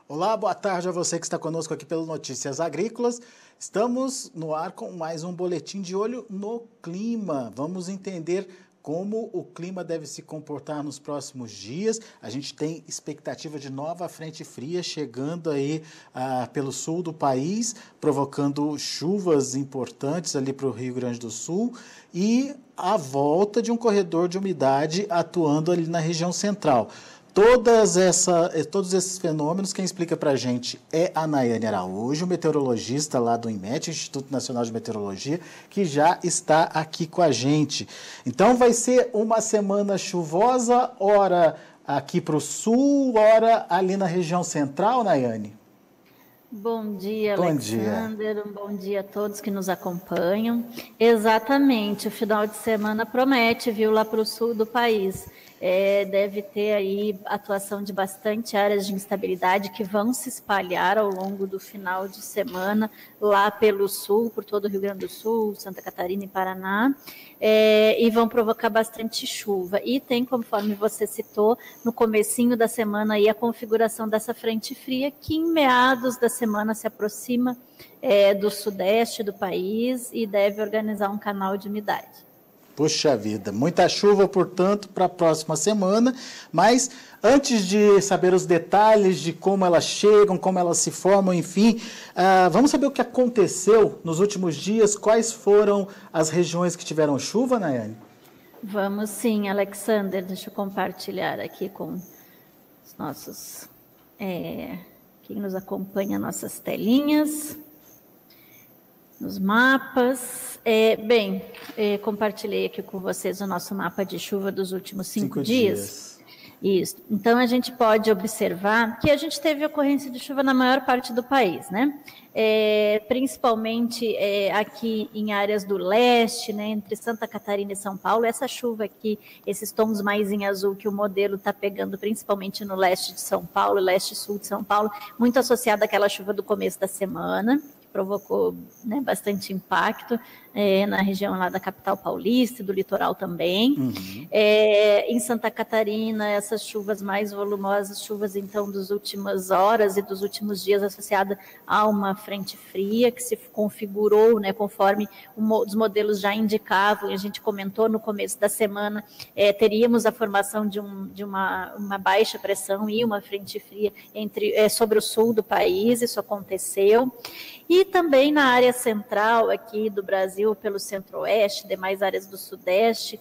Olá, boa tarde a você que está conosco aqui pelo Notícias Agrícolas. Estamos no ar com mais um boletim de olho no clima. Vamos entender como o clima deve se comportar nos próximos dias. A gente tem expectativa de nova frente fria chegando aí pelo sul do país, provocando chuvas importantes ali para o Rio Grande do Sul e a volta de um corredor de umidade atuando ali na região central. Todos esses fenômenos, quem explica para a gente é a Nayane Araújo, meteorologista lá do INMET, Instituto Nacional de Meteorologia, que já está aqui com a gente. Então vai ser uma semana chuvosa, ora aqui para o sul, ora ali na região central, Nayane? Bom dia, Bom Alexander. dia. Um bom dia a todos que nos acompanham. Exatamente, o final de semana promete, viu, lá para o sul do país. Deve ter aí atuação de bastante áreas de instabilidade que vão se espalhar ao longo do final de semana lá pelo sul, por todo o Rio Grande do Sul, Santa Catarina e Paraná, e vão provocar bastante chuva. E tem, conforme você citou, no comecinho da semana aí a configuração dessa frente fria que em meados da semana se aproxima do sudeste do país e deve organizar um canal de umidade. Puxa vida, muita chuva, portanto, para a próxima semana, mas antes de saber os detalhes de como elas chegam, como elas se formam, enfim, vamos saber o que aconteceu nos últimos dias, quais foram as regiões que tiveram chuva, Nayane? Vamos sim, Alexander, deixa eu compartilhar aqui com os nossos, quem nos acompanha, nossas telinhas, nos mapas. Compartilhei aqui com vocês o nosso mapa de chuva dos últimos 5 dias. Isso. Então, a gente pode observar que a gente teve ocorrência de chuva na maior parte do país, né? Principalmente aqui em áreas do leste, né, entre Santa Catarina e São Paulo. Essa chuva aqui, esses tons mais em azul que o modelo está pegando, principalmente no leste de São Paulo, leste e sul de São Paulo, muito associada àquela chuva do começo da semana, provocou, né, bastante impacto na região lá da capital paulista e do litoral também. Uhum. Em Santa Catarina, essas chuvas mais volumosas, chuvas então das últimas horas e dos últimos dias associada a uma frente fria que se configurou, né, conforme os modelos já indicavam, e a gente comentou no começo da semana, teríamos a formação de uma baixa pressão e uma frente fria sobre o sul do país. Isso aconteceu. E também na área central aqui do Brasil, pelo centro-oeste, demais áreas do sudeste,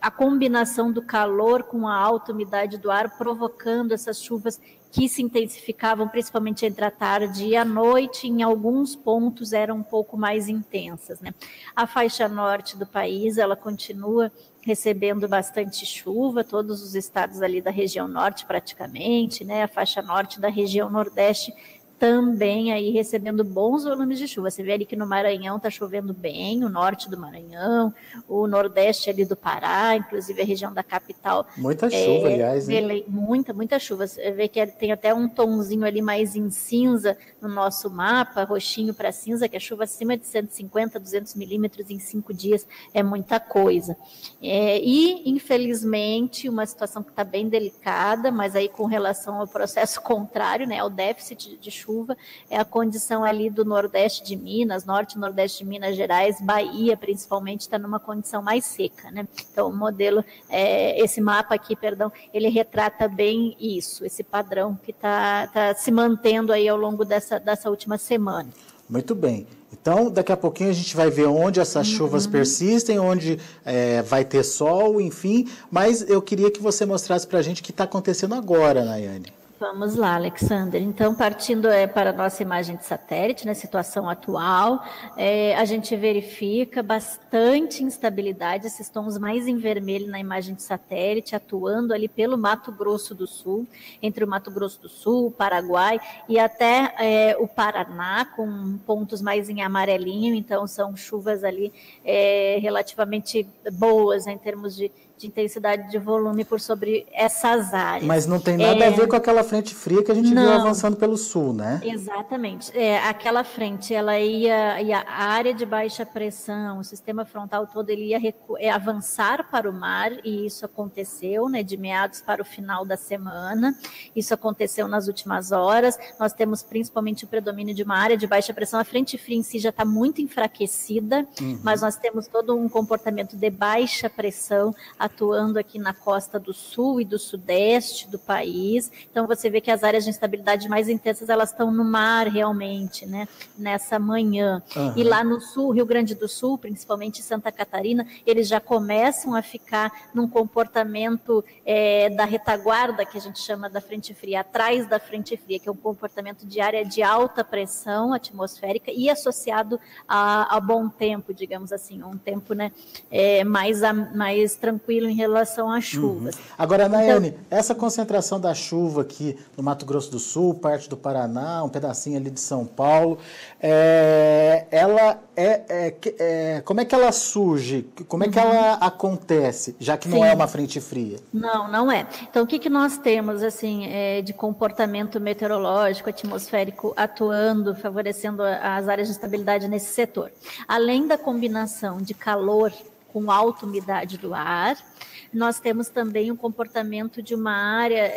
a combinação do calor com a alta umidade do ar provocando essas chuvas que se intensificavam principalmente entre a tarde e a noite, em alguns pontos eram um pouco mais intensas, né? A faixa norte do país, ela continua recebendo bastante chuva, todos os estados ali da região norte praticamente, né? A faixa norte da região nordeste também aí recebendo bons volumes de chuva. Você vê ali que no Maranhão está chovendo bem, o norte do Maranhão, o nordeste ali do Pará, inclusive a região da capital. Muita chuva, aliás, hein? Muita chuva. Você vê que tem até um tomzinho ali mais em cinza no nosso mapa, roxinho para cinza, que é chuva acima de 150, 200 milímetros em 5 dias, é muita coisa. E, infelizmente, uma situação que está bem delicada, mas aí com relação ao processo contrário, né, ao déficit de chuva, é a condição ali do nordeste de Minas, norte e nordeste de Minas Gerais, Bahia principalmente, está numa condição mais seca, né? Então o modelo, esse mapa aqui, perdão, ele retrata bem isso, esse padrão que está se mantendo aí ao longo dessa última semana. Muito bem. Então, daqui a pouquinho a gente vai ver onde essas chuvas persistem, onde vai ter sol, enfim, mas eu queria que você mostrasse para a gente o que está acontecendo agora, Nayane. Vamos lá, Alexander. Então, partindo para a nossa imagem de satélite, né, situação atual, a gente verifica bastante instabilidade, esses tons mais em vermelho na imagem de satélite, atuando ali pelo Mato Grosso do Sul, entre o Mato Grosso do Sul, o Paraguai e até o Paraná, com pontos mais em amarelinho. Então, são chuvas ali relativamente boas, né, em termos de intensidade de volume por sobre essas áreas. Mas não tem nada a ver com aquela frente frente fria que a gente viu avançando pelo sul, né? Exatamente. Aquela frente, ela a área de baixa pressão, o sistema frontal todo, ele ia avançar para o mar, e isso aconteceu, né, de meados para o final da semana. Isso aconteceu nas últimas horas. Nós temos principalmente o predomínio de uma área de baixa pressão. A frente fria em si já está muito enfraquecida, mas nós temos todo um comportamento de baixa pressão atuando aqui na costa do sul e do sudeste do país. Então você vê que as áreas de instabilidade mais intensas, elas estão no mar realmente, né, nessa manhã. E lá no sul, Rio Grande do Sul, principalmente Santa Catarina, eles já começam a ficar num comportamento da retaguarda, que a gente chama da frente fria, atrás da frente fria, que é um comportamento de área de alta pressão atmosférica e associado a bom tempo, digamos assim, um tempo, né, mais tranquilo em relação às chuvas. Agora, Nayane, então, essa concentração da chuva aqui no Mato Grosso do Sul, parte do Paraná, um pedacinho ali de São Paulo, como é que ela surge? Como é que ela acontece, já que não é uma frente fria? Não é. Então, o que nós temos assim, de comportamento meteorológico, atmosférico atuando, favorecendo as áreas de estabilidade nesse setor? Além da combinação de calor com alta umidade do ar, nós temos também o comportamento de uma área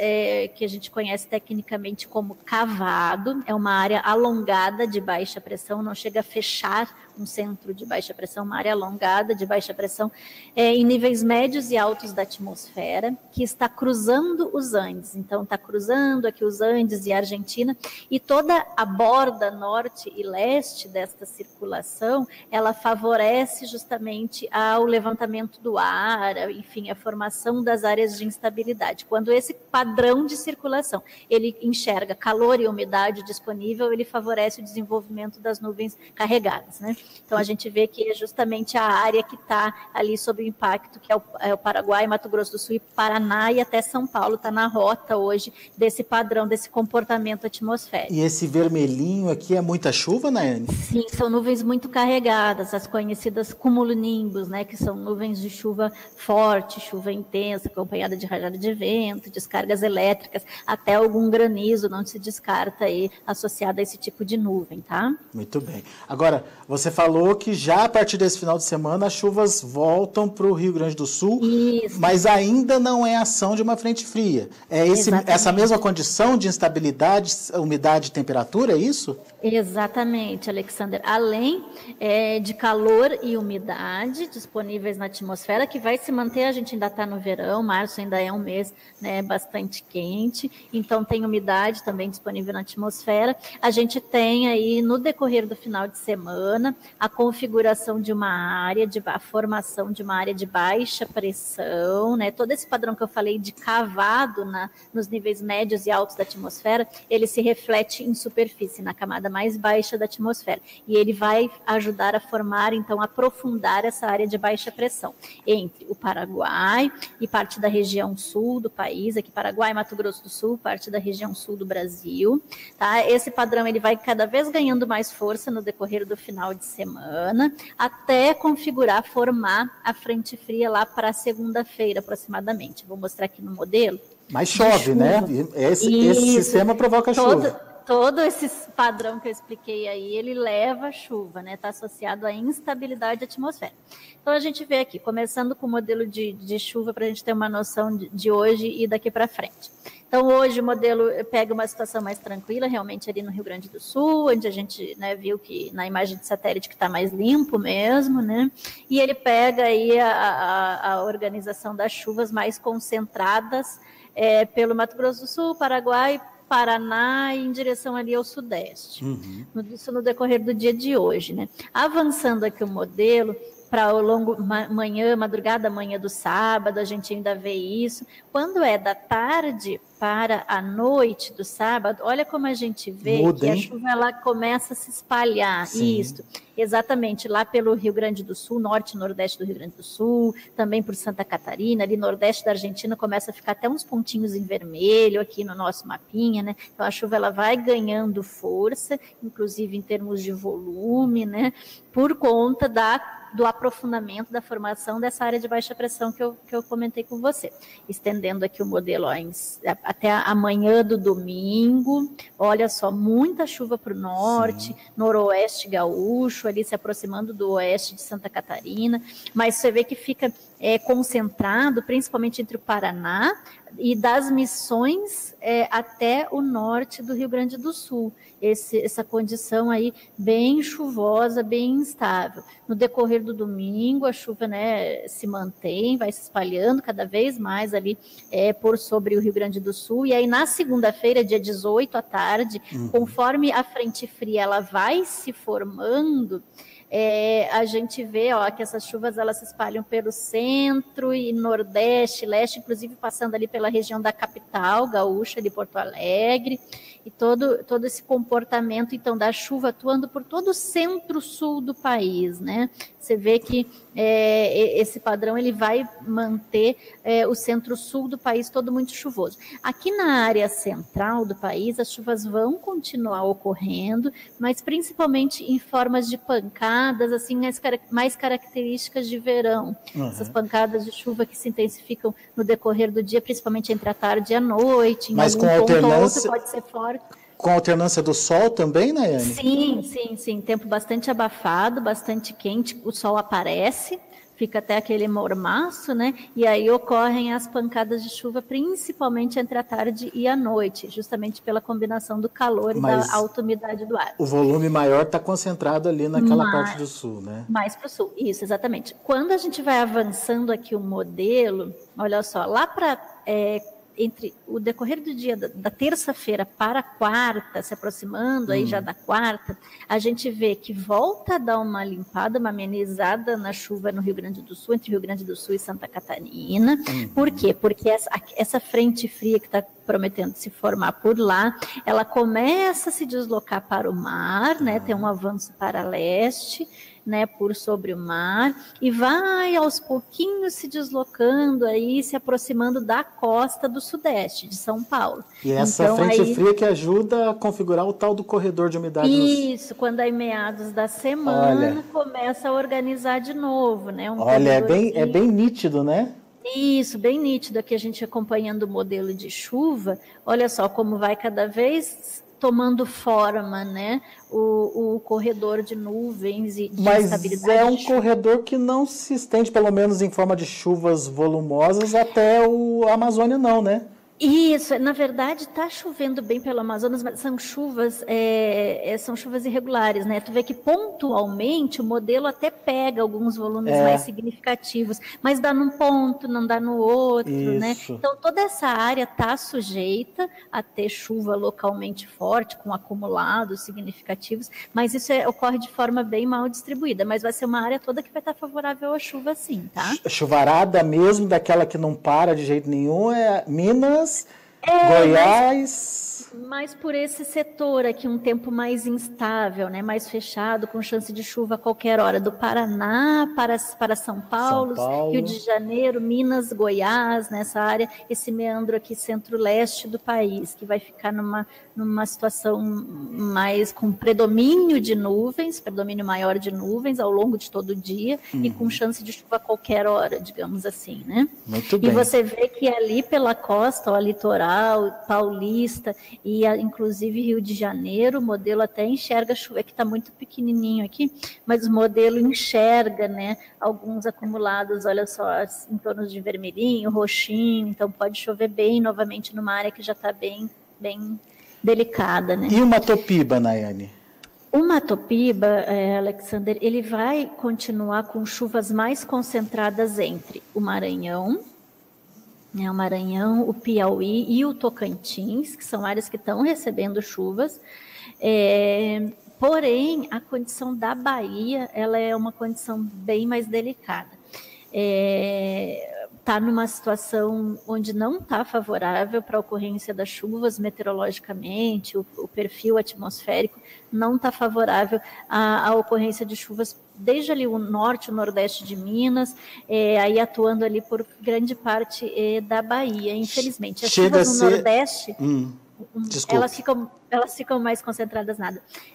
que a gente conhece tecnicamente como cavado, é uma área alongada de baixa pressão, não chega a fechar um centro de baixa pressão, uma área alongada de baixa pressão, em níveis médios e altos da atmosfera, que está cruzando os Andes. Então, está cruzando aqui os Andes e a Argentina, e toda a borda norte e leste desta circulação, ela favorece justamente ao levantamento do ar, enfim, a formação das áreas de instabilidade. Quando esse padrão de circulação, ele enxerga calor e umidade disponível, ele favorece o desenvolvimento das nuvens carregadas, né? Então, a gente vê que é justamente a área que está ali sob o impacto, que é o Paraguai, Mato Grosso do Sul e Paraná, e até São Paulo está na rota hoje desse padrão, desse comportamento atmosférico. E esse vermelhinho aqui é muita chuva, Nayane? Sim, são nuvens muito carregadas, as conhecidas cumulonimbus, né, que são nuvens de chuva forte, chuva intensa, acompanhada de rajada de vento, descargas elétricas, até algum granizo, não se descarta aí, associado a esse tipo de nuvem, tá? Muito bem. Agora, você falou que já a partir desse final de semana as chuvas voltam para o Rio Grande do Sul, Isso. Mas ainda não é ação de uma frente fria. Essa mesma condição de instabilidade, umidade e temperatura, é isso? Exatamente, Alexander. Além de calor e umidade disponíveis na atmosfera, que vai se manter, a gente ainda está no verão, março ainda é um mês, né, bastante quente, então tem umidade também disponível na atmosfera. A gente tem aí, no decorrer do final de semana, a configuração de uma área, a formação de uma área de baixa pressão, né? Todo esse padrão que eu falei de cavado nos níveis médios e altos da atmosfera, ele se reflete em superfície, na camada mais baixa da atmosfera. E ele vai ajudar a formar, então, aprofundar essa área de baixa pressão entre o Paraguai e parte da região sul do país, aqui Paraguai, Mato Grosso do Sul, parte da região sul do Brasil. Tá? Esse padrão ele vai cada vez ganhando mais força no decorrer do final de semana, até configurar, formar a frente fria lá para segunda-feira, aproximadamente. Vou mostrar aqui no modelo. Mas chove, né? Esse sistema provoca chuva. Todo esse padrão que eu expliquei aí, ele leva a chuva, né? Está associado à instabilidade atmosférica. Então, a gente vê aqui, começando com o modelo de chuva, para a gente ter uma noção de hoje e daqui para frente. Então, hoje o modelo pega uma situação mais tranquila, realmente ali no Rio Grande do Sul, onde a gente, né, viu que na imagem de satélite que está mais limpo mesmo, né? E ele pega aí a organização das chuvas mais concentradas pelo Mato Grosso do Sul, Paraguai, Paraná e em direção ali ao sudeste. Isso no decorrer do dia de hoje, né? Avançando aqui o modelo, para o longo madrugada, manhã do sábado, a gente ainda vê isso. Quando é da tarde para a noite do sábado, olha como a gente vê que a chuva ela começa a se espalhar. Sim. Isso, exatamente, lá pelo Rio Grande do Sul, norte e nordeste do Rio Grande do Sul, também por Santa Catarina, ali nordeste da Argentina começa a ficar até uns pontinhos em vermelho aqui no nosso mapinha, né? Então a chuva ela vai ganhando força, inclusive em termos de volume, né? por conta do aprofundamento da formação dessa área de baixa pressão que eu comentei com você. Estendendo aqui o modelo até amanhã do domingo, olha só, muita chuva para o norte, noroeste gaúcho, ali se aproximando do oeste de Santa Catarina, mas você vê que fica concentrado, principalmente entre o Paraná e das Missões até o norte do Rio Grande do Sul. Essa condição aí bem chuvosa, bem instável. No decorrer do domingo, a chuva, né, se mantém, vai se espalhando cada vez mais ali por sobre o Rio Grande do Sul. E aí na segunda-feira, dia 18 à tarde, conforme a frente fria ela vai se formando, a gente vê que essas chuvas elas se espalham pelo centro e nordeste, leste, inclusive passando ali pela região da capital gaúcha, de Porto Alegre, e todo esse comportamento, então, da chuva atuando por todo o centro-sul do país, né? Você vê que esse padrão ele vai manter o centro-sul do país todo muito chuvoso. Aqui na área central do país, as chuvas vão continuar ocorrendo, mas principalmente em formas de pancadas, assim, mais características de verão. Essas pancadas de chuva que se intensificam no decorrer do dia, principalmente entre a tarde e a noite. Mas com alternância, pode ser forte. Com alternância do sol também, Nayane? Sim. Tempo bastante abafado, bastante quente, o sol aparece, fica até aquele mormaço, né? E aí ocorrem as pancadas de chuva, principalmente entre a tarde e a noite, justamente pela combinação do calor e da alta umidade do ar. O volume maior está concentrado ali naquela parte do sul, né? Mais para o sul, isso, exatamente. Quando a gente vai avançando aqui o modelo, olha só, lá para... entre o decorrer do dia da terça-feira para a quarta, se aproximando aí já da quarta, a gente vê que volta a dar uma limpada, uma amenizada na chuva no Rio Grande do Sul, entre Rio Grande do Sul e Santa Catarina. Por quê? Porque essa frente fria que está prometendo se formar por lá, ela começa a se deslocar para o mar, né? Tem um avanço para leste, né, por sobre o mar, e vai aos pouquinhos se deslocando aí, se aproximando da costa do sudeste de São Paulo. E essa então, frente fria que ajuda a configurar o tal do corredor de umidade. Isso, quando aí meados da semana começa a organizar de novo, né? É bem nítido, né? Isso, bem nítido aqui a gente acompanhando o modelo de chuva. Olha só como vai cada vez tomando forma, né, o corredor de nuvens e de instabilidade. Mas é um corredor que não se estende, pelo menos em forma de chuvas volumosas, até a Amazônia não, né? Isso, na verdade está chovendo bem pelo Amazonas, mas são chuvas irregulares, né? Tu vê que pontualmente o modelo até pega alguns volumes mais significativos, mas dá num ponto, não dá no outro, né? Então toda essa área está sujeita a ter chuva localmente forte, com acumulados significativos, mas isso ocorre de forma bem mal distribuída, mas vai ser uma área toda que vai estar favorável à chuva sim, tá? Chuvarada mesmo, daquela que não para de jeito nenhum, Minas, Goiás... Mas por esse setor aqui, um tempo mais instável, né, mais fechado, com chance de chuva a qualquer hora, do Paraná para São Paulo, Rio de Janeiro, Minas, Goiás, nessa área, esse meandro aqui centro-leste do país, que vai ficar numa situação mais com predomínio de nuvens, predomínio maior de nuvens ao longo de todo o dia, e com chance de chuva a qualquer hora, digamos assim, né? Muito bem. E você vê que ali pela costa, ó, litoral, paulista, e inclusive Rio de Janeiro, o modelo até enxerga chuva, que está muito pequenininho aqui, mas o modelo enxerga, né, alguns acumulados, olha só, em torno de vermelhinho, roxinho, então pode chover bem novamente numa área que já está bem delicada, né? E o Matopiba, Nayane? O Matopiba, Alexander, ele vai continuar com chuvas mais concentradas entre o Maranhão, o Maranhão, o Piauí e o Tocantins, que são áreas que estão recebendo chuvas, porém, a condição da Bahia, ela é uma condição bem mais delicada. Está numa situação onde não está favorável para a ocorrência das chuvas meteorologicamente, o perfil atmosférico não está favorável à ocorrência de chuvas desde ali o norte, o nordeste de Minas, aí atuando ali por grande parte da Bahia, infelizmente. As chuvas no nordeste elas ficam mais concentradas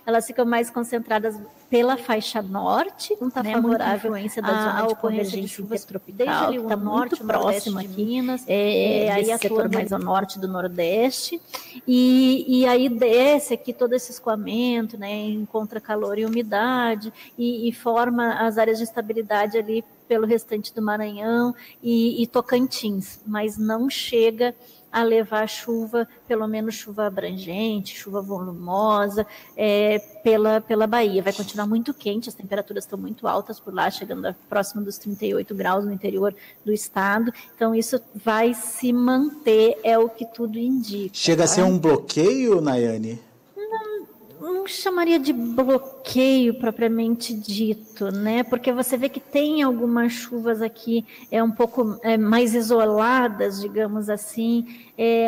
Elas ficam mais concentradas pela faixa norte, não está favorável à ocorrência de chuvas tropical, que está muito próximo aqui, Minas, aí setor mais ao norte do Nordeste, e aí desce aqui todo esse escoamento, né, encontra calor e umidade, e forma as áreas de estabilidade ali pelo restante do Maranhão e Tocantins, mas não chega a levar chuva, pelo menos chuva abrangente, chuva volumosa, pela Bahia. Vai continuar muito quente, as temperaturas estão muito altas por lá, chegando próximo dos 38 graus no interior do estado. Então, isso vai se manter, é o que tudo indica. Chega a ser um bloqueio, Nayane? Não chamaria de bloqueio propriamente dito, né? Porque você vê que tem algumas chuvas aqui um pouco mais isoladas, digamos assim,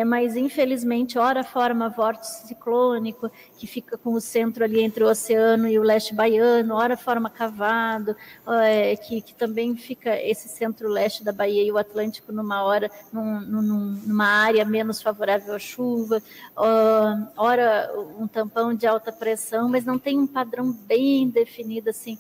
mas infelizmente ora forma vórtice ciclônico, que fica com o centro ali entre o oceano e o leste baiano, ora forma cavado, que também fica esse centro-leste da Bahia e o Atlântico numa área menos favorável à chuva, ora um tampão de alta pressão, mas não tem um padrão bem definido assim,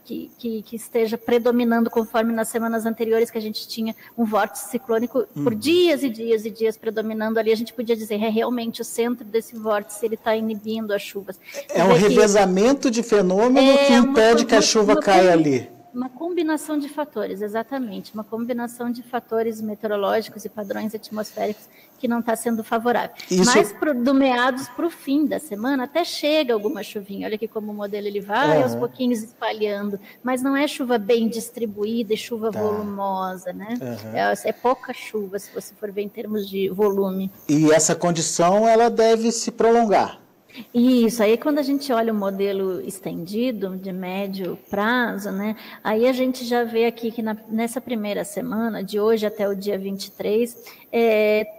que esteja predominando conforme nas semanas anteriores que a gente tinha um vórtice ciclônico por dias e dias e dias predominando ali, a gente podia dizer, realmente o centro desse vórtice ele está inibindo as chuvas. É um revezamento de fenômeno que impede que a chuva caia ali. Uma combinação de fatores, exatamente, uma combinação de fatores meteorológicos e padrões atmosféricos que não está sendo favorável. Mas do meados para o fim da semana até chega alguma chuvinha, olha aqui como o modelo ele vai aos pouquinhos espalhando, mas não é chuva bem distribuída e chuva volumosa, né? É pouca chuva, se você for ver em termos de volume. E essa condição, ela deve se prolongar. Isso, aí quando a gente olha o modelo estendido, de médio prazo, né, aí a gente já vê aqui que nessa primeira semana, de hoje até o dia 23,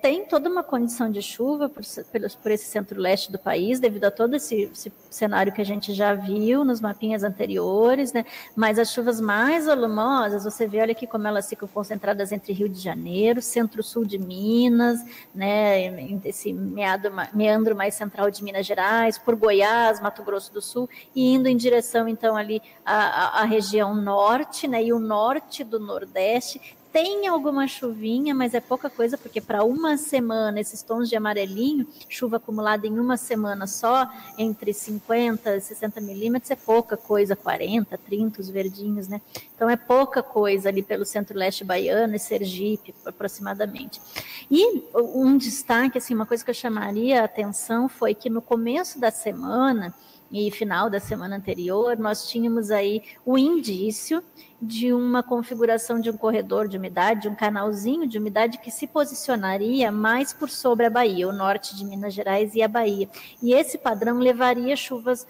tem toda uma condição de chuva por esse centro-leste do país, devido a todo esse cenário que a gente já viu nos mapinhas anteriores, né, mas as chuvas mais volumosas, você vê, olha aqui como elas ficam concentradas entre Rio de Janeiro, centro-sul de Minas, né, esse meandro mais central de Minas Gerais, por Goiás, Mato Grosso do Sul, e indo em direção, então, ali à região norte, né, e o norte do Nordeste. Tem alguma chuvinha, mas é pouca coisa, porque para uma semana, esses tons de amarelinho, chuva acumulada em uma semana só, entre 50 e 60 milímetros, é pouca coisa, 40, 30, os verdinhos, né? Então é pouca coisa ali pelo centro-leste baiano e Sergipe, aproximadamente. E um destaque, assim, uma coisa que eu chamaria a atenção foi que no começo da semana e final da semana anterior, nós tínhamos aí o indício de uma configuração de um corredor de umidade, de um canalzinho de umidade que se posicionaria mais por sobre a Bahia, o norte de Minas Gerais e a Bahia. E esse padrão levaria chuvas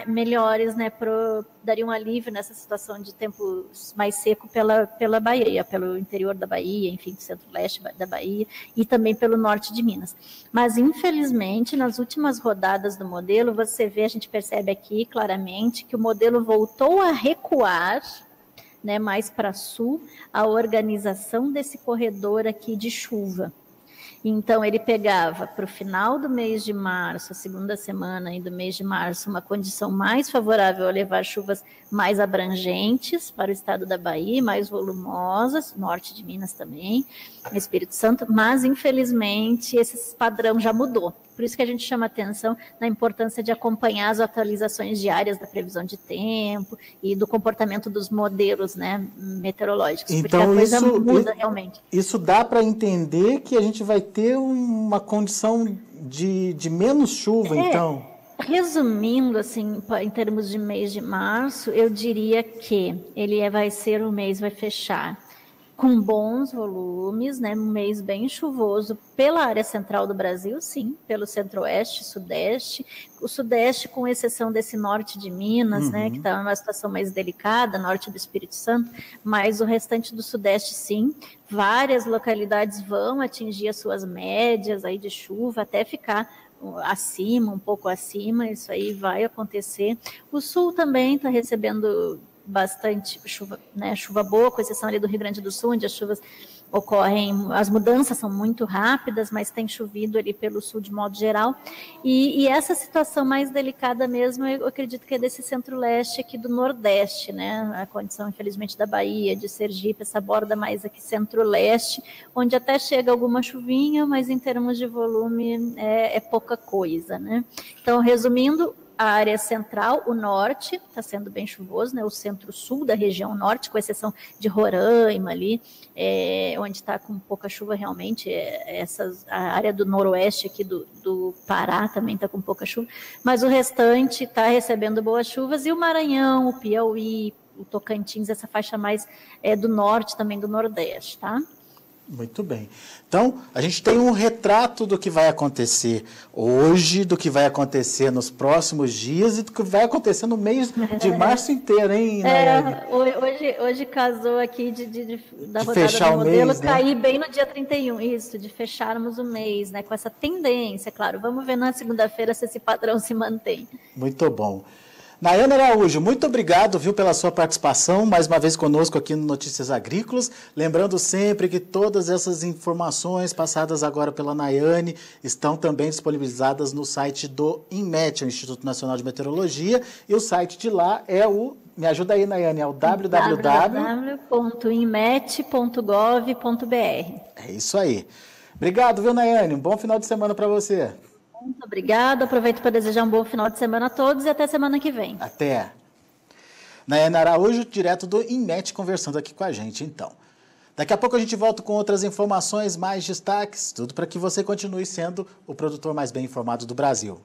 melhores, né, daria um alívio nessa situação de tempo mais seco pela Bahia, pelo interior da Bahia, enfim, centro-leste da Bahia, e também pelo norte de Minas. Mas, infelizmente, nas últimas rodadas do modelo, a gente percebe aqui claramente que o modelo voltou a recuar, né, mais para sul, a organização desse corredor aqui de chuva. Então, ele pegava para o final do mês de março, a segunda semana aí do mês de março, uma condição mais favorável a levar chuvas mais abrangentes para o estado da Bahia, mais volumosas, norte de Minas também, Espírito Santo, mas, infelizmente, esse padrão já mudou. Por isso que a gente chama atenção na importância de acompanhar as atualizações diárias da previsão de tempo e do comportamento dos modelos, né, meteorológicos, então, porque a coisa muda realmente. Isso dá para entender que a gente vai ter uma condição de menos chuva, então? Resumindo, assim, em termos de mês de março, eu diria que ele vai fechar com bons volumes, né, um mês bem chuvoso pela área central do Brasil, sim, pelo centro-oeste, sudeste, o sudeste com exceção desse norte de Minas, né, que está numa situação mais delicada, norte do Espírito Santo, mas o restante do sudeste, sim, várias localidades vão atingir as suas médias aí de chuva, até ficar acima, um pouco acima, isso aí vai acontecer. O sul também está recebendo bastante chuva, né, chuva boa, com exceção ali do Rio Grande do Sul, onde as chuvas as mudanças são muito rápidas, mas tem chovido ali pelo sul de modo geral, e essa situação mais delicada mesmo, eu acredito que é desse centro-leste aqui do Nordeste, né, a condição, infelizmente, da Bahia, de Sergipe, essa borda mais aqui centro-leste, onde até chega alguma chuvinha, mas em termos de volume é pouca coisa, né. Então, resumindo, a área central, o norte, está sendo bem chuvoso, né? O centro-sul da região norte, com exceção de Roraima ali, onde está com pouca chuva realmente, a área do noroeste aqui do Pará também está com pouca chuva, mas o restante está recebendo boas chuvas, e o Maranhão, o Piauí, o Tocantins, essa faixa mais do norte, também do nordeste, tá? Muito bem. Então, a gente tem um retrato do que vai acontecer hoje, do que vai acontecer nos próximos dias e do que vai acontecer no mês de março inteiro, hein, Nayane? Hoje casou aqui da rodada fechar do modelo, mês, né? cair bem no dia 31, isso, de fecharmos o mês, né, com essa tendência, claro. Vamos ver na segunda-feira se esse padrão se mantém. Muito bom. Nayane Araújo, muito obrigado, viu, pela sua participação, mais uma vez conosco aqui no Notícias Agrícolas. Lembrando sempre que todas essas informações passadas agora pela Nayane estão também disponibilizadas no site do INMET, o Instituto Nacional de Meteorologia, e o site de lá é o... Me ajuda aí, Nayane, é o www.inmet.gov.br. É isso aí. Obrigado, viu, Nayane? Um bom final de semana para você. Muito obrigada. Aproveito para desejar um bom final de semana a todos e até semana que vem. Até. Nayane Araújo, direto do INMET, conversando aqui com a gente, então. Daqui a pouco a gente volta com outras informações, mais destaques, tudo para que você continue sendo o produtor mais bem informado do Brasil.